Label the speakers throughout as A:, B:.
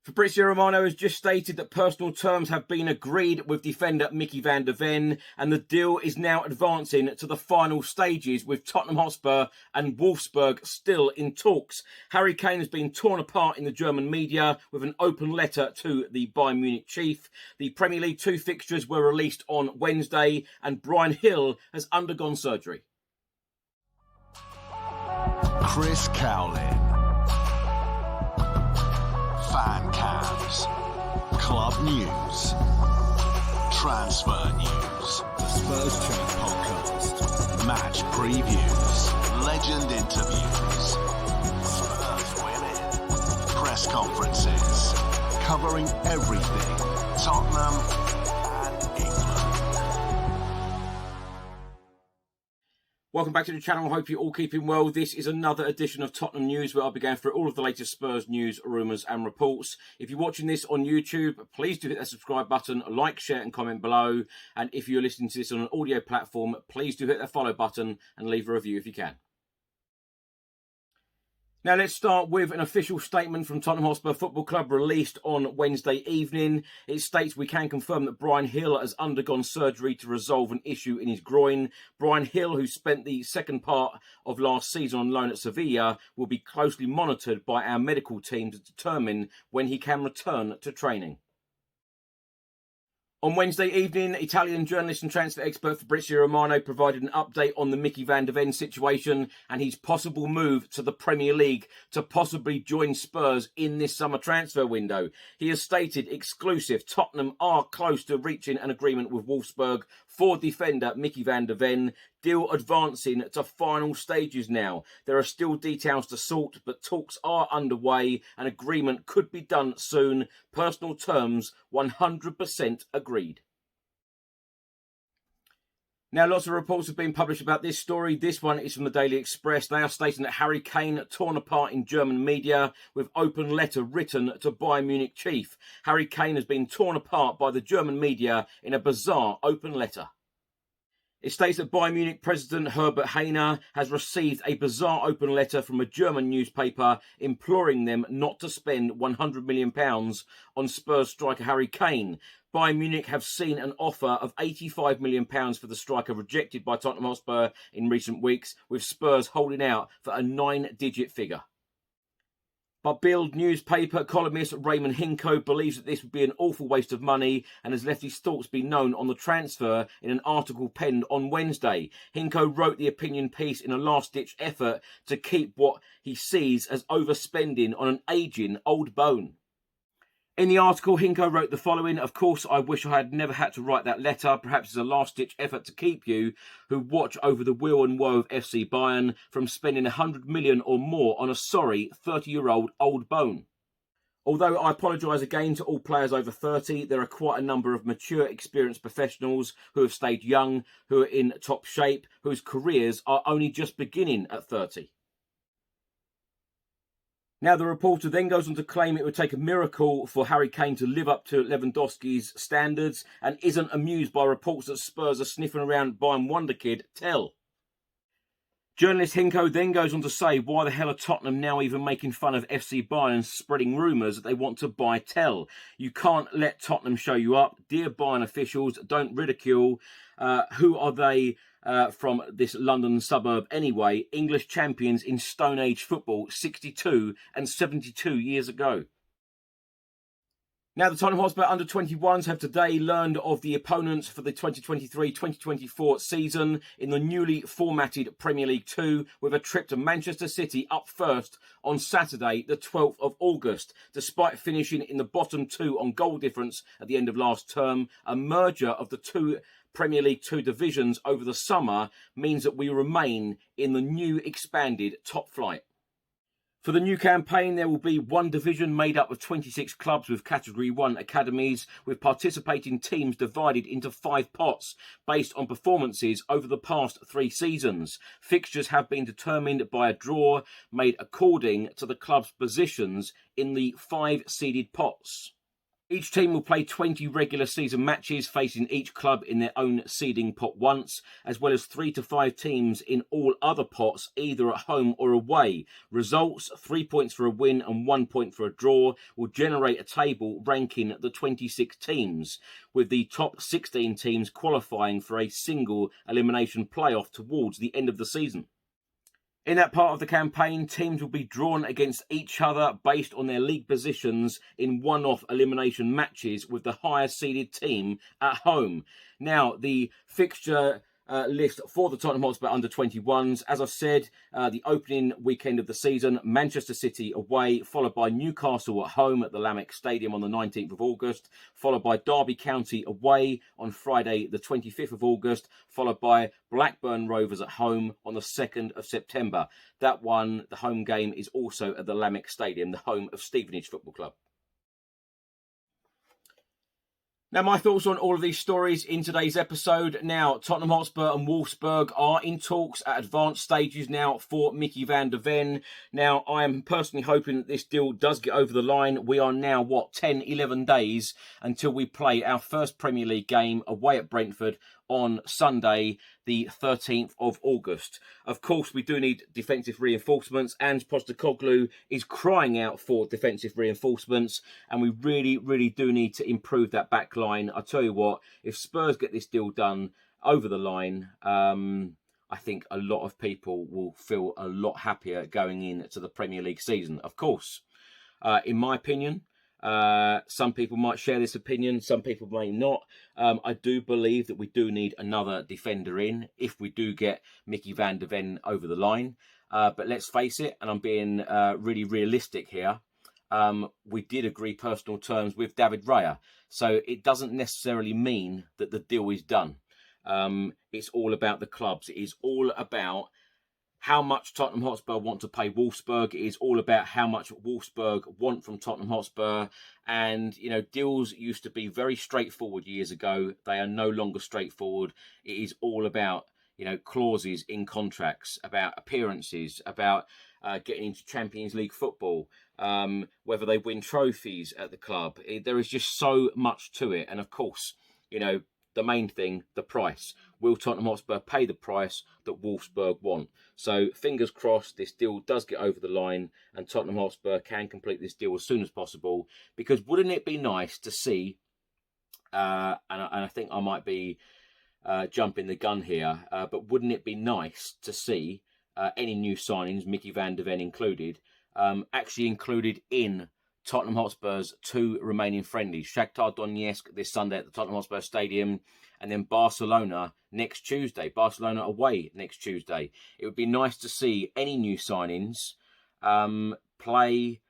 A: Fabrizio Romano has just stated that personal terms have been agreed with defender Micky Van de Ven, and the deal is now advancing to the final stages, with Tottenham Hotspur and Wolfsburg still in talks. Harry Kane has been torn apart in the German media with an open letter to the Bayern Munich chief. The Premier League 2 fixtures were released on Wednesday, and Bryan Gil has undergone surgery.
B: Chris Cowlin. Fan cams, club news, transfer news, the Spurs Chat podcast, match previews, legend interviews, Spurs women, press conferences, covering everything Tottenham and England.
A: Welcome back to the channel. I hope you're all keeping well. This is another edition of Tottenham News, where I'll be going through all of the latest Spurs news, rumours and reports. If you're watching this on YouTube, please do hit that subscribe button, like, share and comment below. And if you're listening to this on an audio platform, please do hit that follow button and leave a review if you can. Now let's start with an official statement from Tottenham Hotspur Football Club released on Wednesday evening. It states, "We can confirm that Bryan Gil has undergone surgery to resolve an issue in his groin. Bryan Gil, who spent the second part of last season on loan at Sevilla, will be closely monitored by our medical team to determine when he can return to training." On Wednesday evening, Italian journalist and transfer expert Fabrizio Romano provided an update on the Micky Van de Ven situation and his possible move to the Premier League to possibly join Spurs in this summer transfer window. He has stated, exclusive, Tottenham are close to reaching an agreement with Wolfsburg for defender Micky Van de Ven. Deal advancing to final stages now. There are still details to sort, but talks are underway. An agreement could be done soon. Personal terms 100% agreed. Now, lots of reports have been published about this story. This one is from the Daily Express. They are stating that Harry Kane torn apart in German media with open letter written to Bayern Munich chief. Harry Kane has been torn apart by the German media in a bizarre open letter. It states that Bayern Munich president Herbert Hainer has received a bizarre open letter from a German newspaper imploring them not to spend £100 million on Spurs striker Harry Kane. Bayern Munich have seen an offer of £85 million for the striker rejected by Tottenham Hotspur in recent weeks, with Spurs holding out for a 9-digit figure. But Bild newspaper columnist Raymond Hinko believes that this would be an awful waste of money and has left his thoughts be known on the transfer in an article penned on Wednesday. Hinko wrote the opinion piece in a last-ditch effort to keep what he sees as overspending on an ageing old bone. In the article, Hinko wrote the following: "Of course, I wish I had never had to write that letter, perhaps as a last-ditch effort to keep you, who watch over the will and woe of FC Bayern, from spending 100 million or more on a sorry 30-year-old old bone. Although I apologise again to all players over 30, there are quite a number of mature, experienced professionals who have stayed young, who are in top shape, whose careers are only just beginning at 30. Now, the reporter then goes on to claim it would take a miracle for Harry Kane to live up to Lewandowski's standards and isn't amused by reports that Spurs are sniffing around Bayern wonderkid Tell. Journalist Hinko then goes on to say, why the hell are Tottenham now even making fun of FC Bayern, spreading rumours that they want to buy Tell? You can't let Tottenham show you up. Dear Bayern officials, don't ridicule. Who are they from this London suburb anyway? English champions in Stone Age football 62 and 72 years ago. Now, the Tottenham Hotspur under-21s have today learned of the opponents for the 2023-2024 season in the newly formatted Premier League 2, with a trip to Manchester City up first on Saturday, the 12th of August. Despite finishing in the bottom 2 on goal difference at the end of last term, a merger of the two Premier League 2 divisions over the summer means that we remain in the new expanded top flight. For the new campaign, there will be one division made up of 26 clubs with Category 1 academies, with participating teams divided into 5 pots based on performances over the past 3 seasons. Fixtures have been determined by a draw made according to the club's positions in the 5 seeded pots. Each team will play 20 regular season matches, facing each club in their own seeding pot once, as well as 3 to 5 teams in all other pots, either at home or away. Results, 3 points for a win and 1 point for a draw, will generate a table ranking the 26 teams, with the top 16 teams qualifying for a single elimination playoff towards the end of the season. In that part of the campaign, teams will be drawn against each other based on their league positions in one-off elimination matches, with the highest seeded team at home. Now, the fixture list for the Tottenham Hotspur under-21s. As I've said, the opening weekend of the season, Manchester City away, followed by Newcastle at home at the Lamech Stadium on the 19th of August, followed by Derby County away on Friday the 25th of August, followed by Blackburn Rovers at home on the 2nd of September. That one, the home game, is also at the Lamech Stadium, the home of Stevenage Football Club. Now, my thoughts on all of these stories in today's episode. Now, Tottenham Hotspur and Wolfsburg are in talks at advanced stages now for Micky Van de Ven. Now, I am personally hoping that this deal does get over the line. We are now, 10, 11 days until we play our first Premier League game away at Brentford on Sunday, the 13th of August. Of course, we do need defensive reinforcements, and Postecoglou is crying out for defensive reinforcements, and we really, really do need to improve that back line. I tell you what, if Spurs get this deal done over the line, I think a lot of people will feel a lot happier going into the Premier League season. Of course, in my opinion, some people might share this opinion, some people may not. I do believe that we do need another defender in if we do get Micky Van de Ven over the line. But let's face it, and I'm being really realistic here, we did agree personal terms with David Raya. So it doesn't necessarily mean that the deal is done. It's all about the clubs. It is all about how much Tottenham Hotspur want to pay Wolfsburg. It is all about how much Wolfsburg want from Tottenham Hotspur. And, you know, deals used to be very straightforward years ago. They are no longer straightforward. It is all about, you know, clauses in contracts, about appearances, about getting into Champions League football, whether they win trophies at the club. There is just so much to it. And, of course, you know, the main thing, the price. Will Tottenham Hotspur pay the price that Wolfsburg want? So fingers crossed this deal does get over the line and Tottenham Hotspur can complete this deal as soon as possible. Because wouldn't it be nice to see, and I think I might be jumping the gun here, but wouldn't it be nice to see any new signings, Micky Van de Ven included, actually included in Tottenham Hotspur's 2 remaining friendlies, Shakhtar Donetsk this Sunday at the Tottenham Hotspur Stadium, and then Barcelona next Tuesday. Barcelona away next Tuesday. It would be nice to see any new signings play,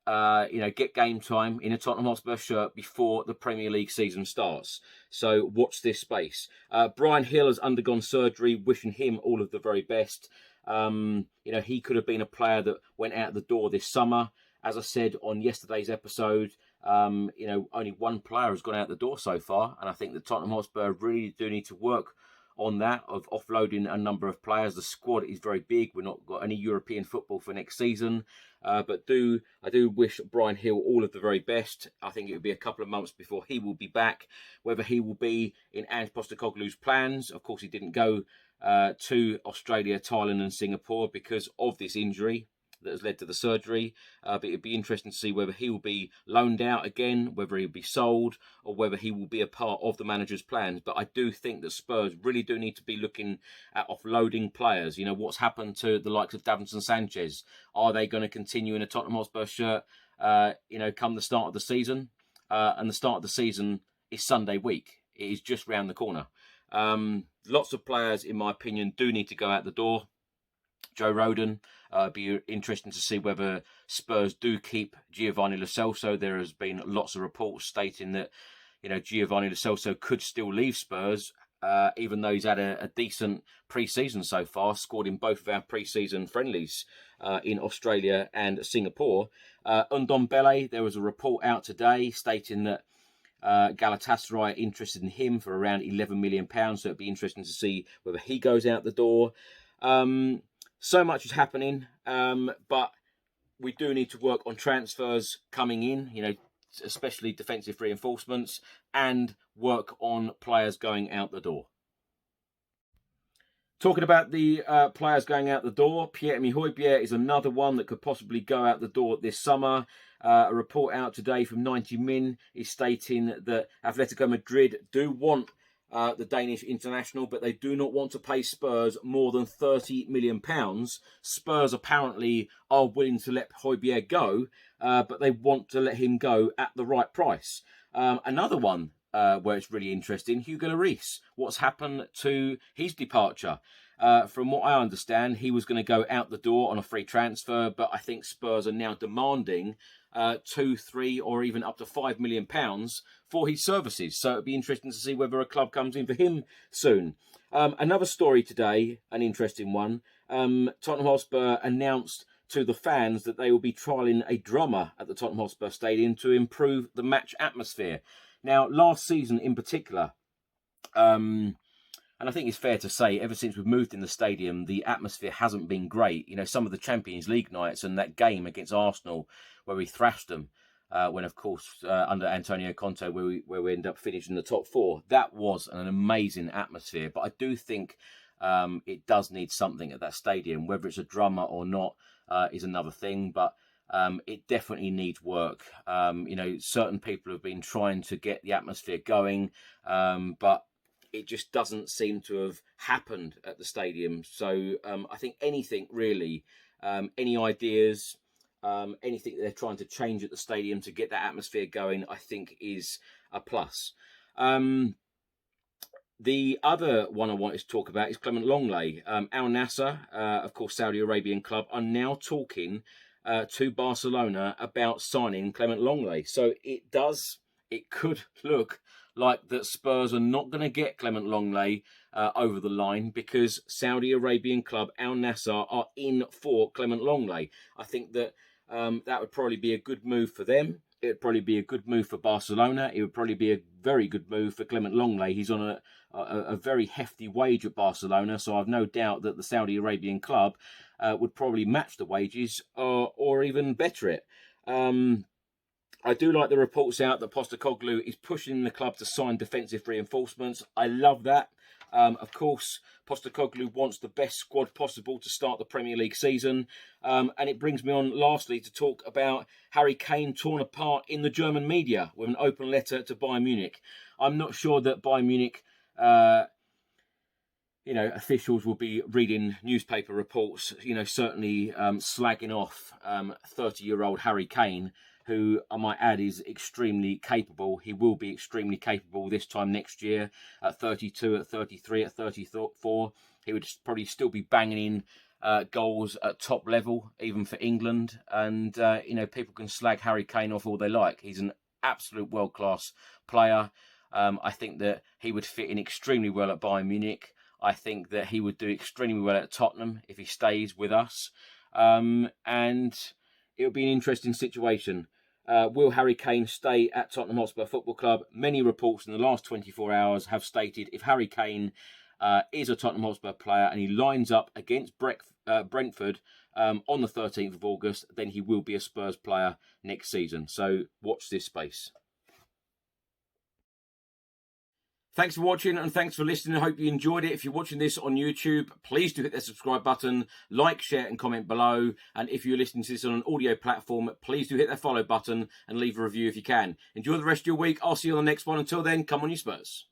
A: get game time in a Tottenham Hotspur shirt before the Premier League season starts. So watch this space. Brian Hill has undergone surgery, wishing him all of the very best. He could have been a player that went out the door this summer. As I said on yesterday's episode, only one player has gone out the door so far. And I think the Tottenham Hotspur really do need to work on that, of offloading a number of players. The squad is very big. We've not got any European football for next season. But I do wish Brian Hill all of the very best. I think it will be a couple of months before he will be back. Whether he will be in Ange Postecoglou's plans. Of course, he didn't go to Australia, Thailand and Singapore because of this injury that has led to the surgery. But it'd be interesting to see whether he will be loaned out again, whether he'll be sold, or whether he will be a part of the manager's plans. But I do think that Spurs really do need to be looking at offloading players. You know, what's happened to the likes of Davinson Sanchez? Are they going to continue in a Tottenham Hotspur shirt, come the start of the season? And the start of the season is Sunday week. It is just round the corner. Lots of players, in my opinion, do need to go out the door. Joe Rodon. Be interesting to see whether Spurs do keep Giovanni Lo Celso. There has been lots of reports stating that, Giovanni Lo Celso could still leave Spurs, even though he's had a decent pre-season so far, scored in both of our pre-season friendlies in Australia and Singapore. Ndombele, there was a report out today stating that Galatasaray are interested in him for around £11 million, so it'd be interesting to see whether he goes out the door. So much is happening, but we do need to work on transfers coming in. especially defensive reinforcements, and work on players going out the door. Talking about the players going out the door, Pierre-Emile Højbjerg is another one that could possibly go out the door this summer. A report out today from 90 Min is stating that Atletico Madrid do want the Danish international, but they do not want to pay Spurs more than £30 million. Spurs apparently are willing to let Højbjerg go, but they want to let him go at the right price. Another one where it's really interesting, Hugo Lloris. What's happened to his departure? From what I understand, he was going to go out the door on a free transfer, but I think Spurs are now demanding £2, £3, or even up to £5 million for his services. So it'd be interesting to see whether a club comes in for him soon. Another story today, an interesting one. Tottenham Hotspur announced to the fans that they will be trialling a drummer at the Tottenham Hotspur Stadium to improve the match atmosphere. Now, last season in particular, and I think it's fair to say, ever since we've moved in the stadium, the atmosphere hasn't been great. You know, some of the Champions League nights and that game against Arsenal where we thrashed them, when, of course, under Antonio Conte, where we end up finishing the top four, that was an amazing atmosphere. But I do think it does need something at that stadium. Whether it's a drummer or not is another thing, but it definitely needs work. You know, certain people have been trying to get the atmosphere going, but it just doesn't seem to have happened at the stadium. So I think anything really, any ideas, anything that they're trying to change at the stadium to get that atmosphere going, I think is a plus. The other one I wanted to talk about is Clement Lenglet. Al Nassr, of course, Saudi Arabian club, are now talking to Barcelona about signing Clement Lenglet. So it could look like that Spurs are not going to get Clement Lenglet over the line, because Saudi Arabian club Al Nassr are in for Clement Lenglet. I think that that would probably be a good move for them. It would probably be a good move for Barcelona. It would probably be a very good move for Clement Lenglet. He's on a very hefty wage at Barcelona, so I've no doubt that the Saudi Arabian club would probably match the wages or even better it. I do like the reports out that Postecoglou is pushing the club to sign defensive reinforcements. I love that. Of course, Postecoglou wants the best squad possible to start the Premier League season. And it brings me on, lastly, to talk about Harry Kane torn apart in the German media with an open letter to Bayern Munich. I'm not sure that Bayern Munich, officials will be reading newspaper reports, certainly slagging off 30-year-old Harry Kane, who I might add is extremely capable. He will be extremely capable this time next year at 32, at 33, at 34. He would probably still be banging in goals at top level, even for England. And, people can slag Harry Kane off all they like. He's an absolute world-class player. I think that he would fit in extremely well at Bayern Munich. I think that he would do extremely well at Tottenham if he stays with us. And it'll be an interesting situation. Will Harry Kane stay at Tottenham Hotspur Football Club? Many reports in the last 24 hours have stated if Harry Kane is a Tottenham Hotspur player and he lines up against Brentford on the 13th of August, then he will be a Spurs player next season. So watch this space. Thanks for watching and thanks for listening. I hope you enjoyed it. If you're watching this on YouTube, please do hit the subscribe button, like, share and comment below. And if you're listening to this on an audio platform, please do hit that follow button and leave a review if you can. Enjoy the rest of your week. I'll see you on the next one. Until then, come on you Spurs.